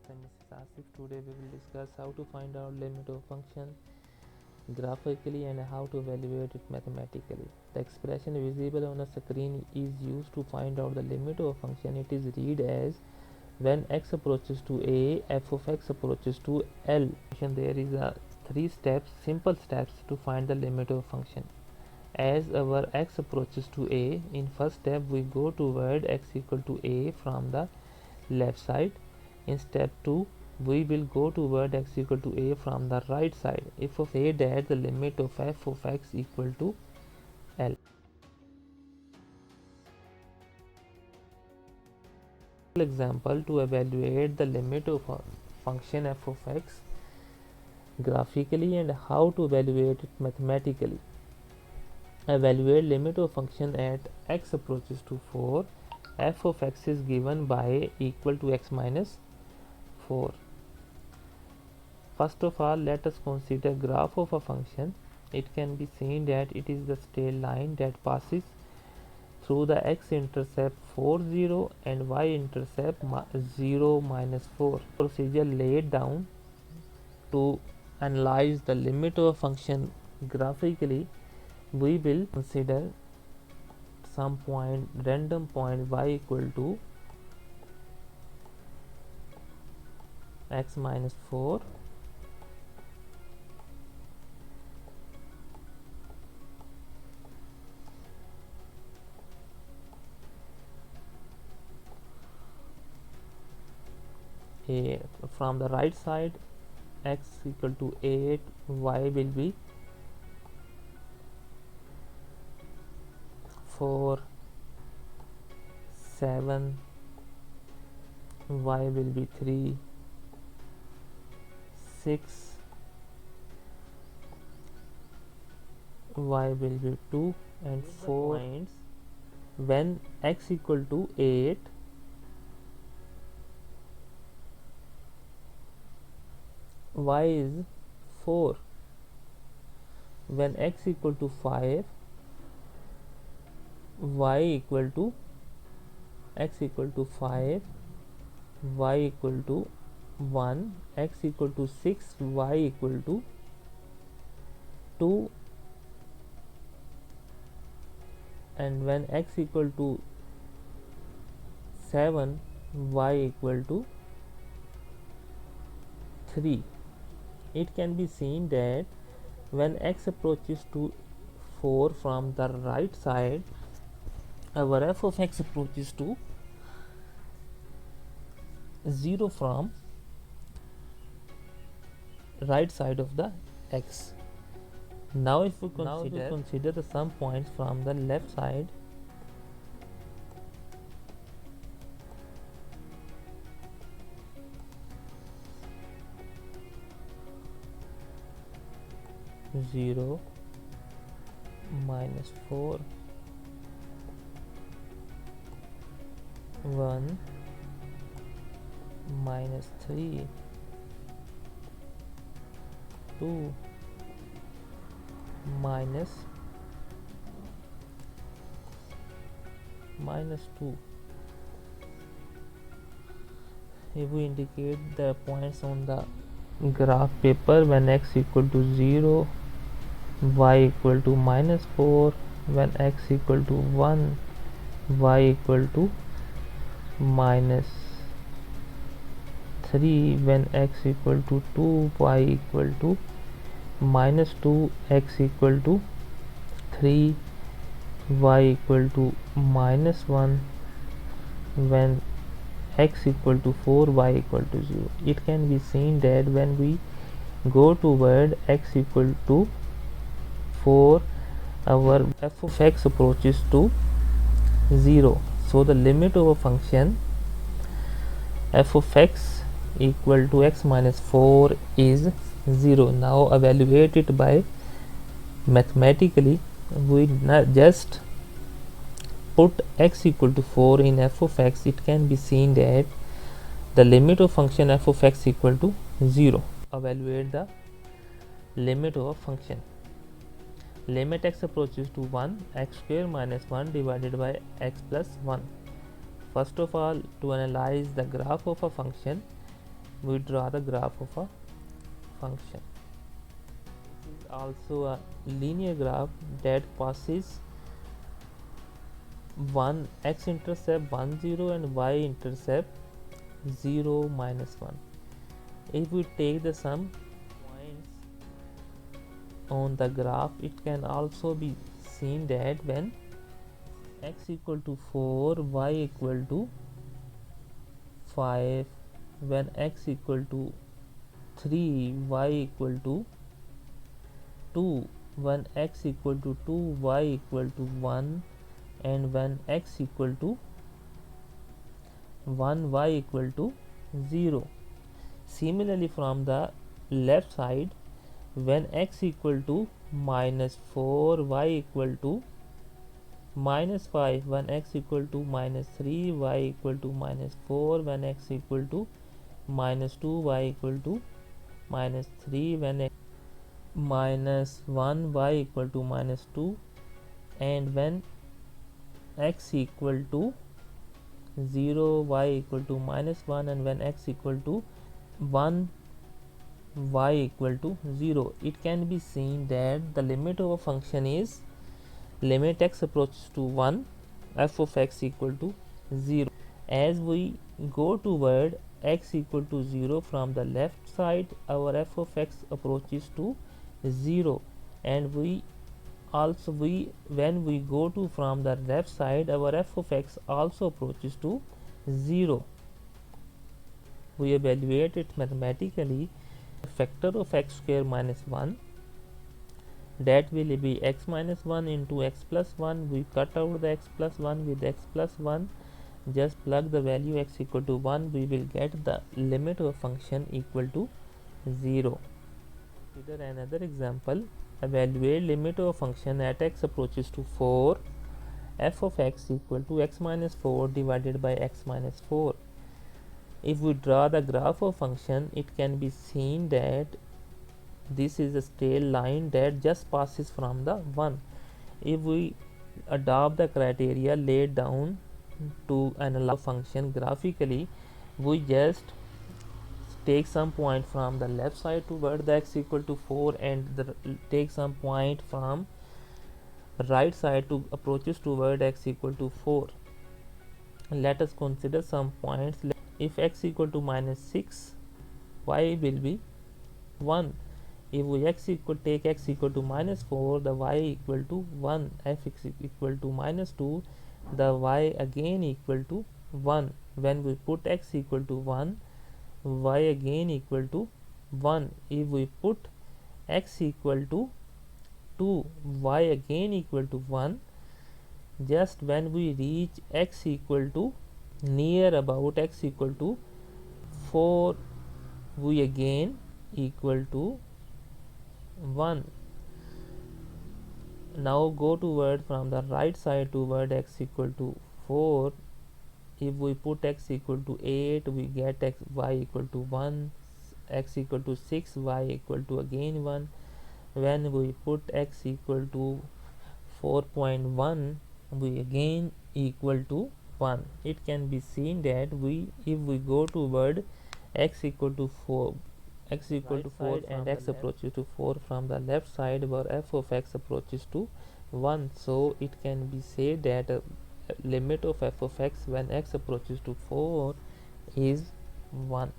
and Mrs. Asif. Today we will discuss how to find out limit of function graphically and how to evaluate it mathematically. The expression visible on the screen is used to find out the limit of a function. It is read as when x approaches to a, f of x approaches to L. There is a simple steps to find the limit of a function. As our x approaches to a, in first step we go toward x equal to a from the left side. In step 2 we will go toward x equal to a from the right side. If of a that the limit of f of x equal to L. Example to evaluate the limit of a function f of x graphically and how to evaluate it mathematically. Evaluate limit of function at x approaches to 4. F of x is given by equal to x minus 4. First of all, let us consider graph of a function. It can be seen that it is the straight line that passes through the x-intercept 4 0 and y-intercept 0 minus 4. Procedure laid down to analyze the limit of a function graphically. We will consider some random point y equal to x minus 4 from the right side, x equal to 8, y will be 4, 7, y will be 3, 6, y will be 2 and 4 points. When x equal to 8, y is 4. When x equal to 5, y equal to x equal to 5, y equal to 1, x equal to 6, y equal to 2, and when x equal to 7, y equal to 3. It can be seen that when x approaches to 4 from the right side, our f of x approaches to 0 from right side of the x. Now if we consider the sum points from the left side, (0, minus 4, 1, minus 3, 2, minus 2. If we indicate the points on the graph paper, when x equal to 0, y equal to minus 4, when x equal to 1, y equal to minus 3, when x equal to 2, y equal to minus 2, x equal to 3, y equal to minus 1, when x equal to 4, y equal to 0. It can be seen that when we go toward x equal to 4, our f of x approaches to 0. So the limit of a function f of x equal to x minus 4 is 0. Now evaluate it by mathematically. We not just put x equal to 4 in f of x. It can be seen that the limit of function f of x equal to 0. Evaluate the limit of a function. Limit x approaches to 1, x square minus 1 divided by x plus 1. First of all, to analyze the graph of a function, we draw the graph of a function. This is also a linear graph that passes 1 x-intercept 1 0 and y-intercept 0 minus 1. If we take the sum points on the graph, it can also be seen that when x equal to 4, y equal to 5, when x equal to 3, y equal to 2, when x equal to 2, y equal to 1, and when x equal to 1, y equal to 0. Similarly, from the left side, when x equal to minus 4, y equal to minus 5, when x equal to minus 3, y equal to minus 4, when x equal to minus 2, y equal to minus 3, when x minus 1, y equal to minus 2, and when x equal to 0, y equal to minus 1, and when x equal to 1, y equal to 0. It can be seen that the limit of a function is limit x approaches to 1, f of x equal to 0. As we go toward x equal to 0 from the left side, our f of x approaches to 0, and when we go to from the left side, our f of x also approaches to 0. We evaluate it mathematically. Factor of x square minus 1, that will be x minus 1 into x plus 1. We cut out the x plus 1 with x plus 1, just plug the value x equal to 1, we will get the limit of a function equal to 0. Consider another example. Evaluate limit of a function at x approaches to 4, f of x equal to x minus 4 divided by x minus 4. If we draw the graph of function, it can be seen that this is a straight line that just passes from the 1. If we adopt the criteria laid down to analyze function graphically, we just take some point from the left side toward the x equal to 4 and take some point from right side to approaches toward x equal to 4. Let us consider some points. If x equal to minus 6, y will be 1. If we take x equal to minus 4, the y equal to 1. F x equal to minus 2, the y again equal to 1. When we put x equal to 1, y again equal to 1. If we put x equal to 2, y again equal to 1. Just when we reach x equal to near about x equal to 4, we again equal to 1. Now go toward from the right side toward x equal to 4. If we put x equal to 8, we get y equal to 1, x equal to 6, y equal to again 1. When we put x equal to 4.1, we again equal to 1. It can be seen that if we go toward x equal to 4, x equal to 4 and x approaches to 4 from the left side, where f of x approaches to 1. So it can be said that limit of f of x when x approaches to 4 is 1.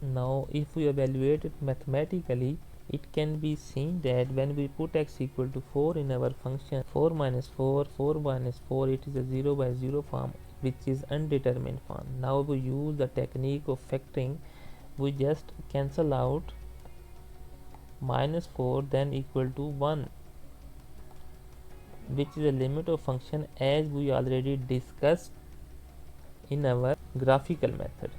Now if we evaluate it mathematically, it can be seen that when we put x equal to 4 in our function 4 minus 4, 4 minus 4, it is a 0 by 0 form, which is undetermined form. Now we use the technique of factoring. We just cancel out minus 4 then equal to 1, which is a limit of function as we already discussed in our graphical method.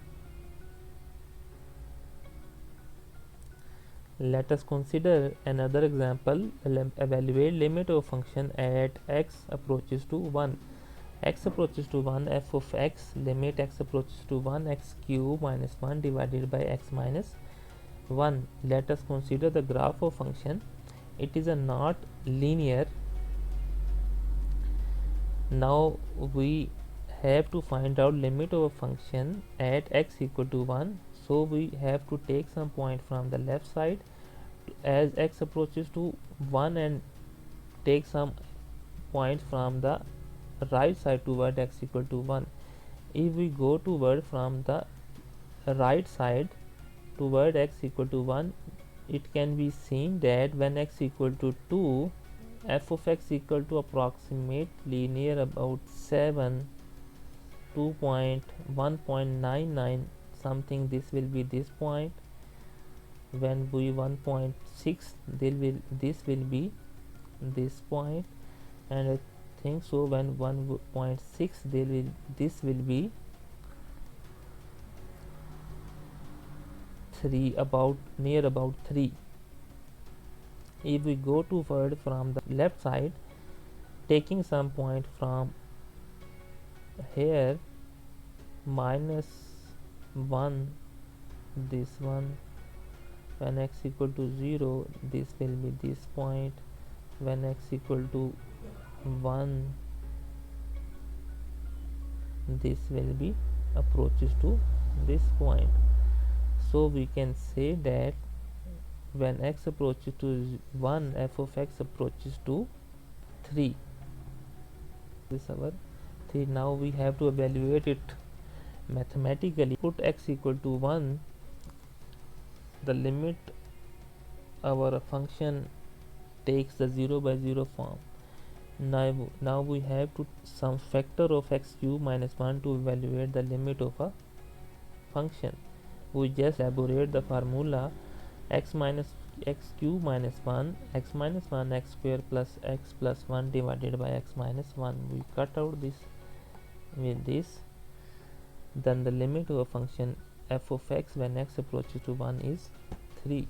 Let us consider another example. Evaluate limit of function at x approaches to 1. X approaches to 1, f of x, limit x approaches to 1, x cube minus 1 divided by x minus 1. Let us consider the graph of function. It is a not linear. Now we have to find out limit of a function at x equal to 1. So we have to take some point from the left side as x approaches to 1 and take some point from the right side toward x equal to 1. If we go toward from the right side toward x equal to 1, it can be seen that when x equal to 2, f of x equal to approximately near about 7, 2.1.99 something, this will be this point. When we 1.6, this will be this point, and I think so when 1.6 this will be 3, about near about 3. If we go toward from the left side, taking some point from here, -1, this one, when x equal to 0, this will be this point. When x equal to 1, this will be approaches to this point. So we can say that when x approaches to 1, f of x approaches to 3. This is our 3. Now we have to evaluate it mathematically. Put x equal to 1, the limit our function takes the 0 by 0 form. Now we have to some factor of x cube minus 1 to evaluate the limit of a function. We just elaborate the formula x cube minus 1, x minus 1 x square plus x plus 1 divided by x minus 1. We cut out this with this. Then the limit of a function f of x when x approaches to 1 is 3.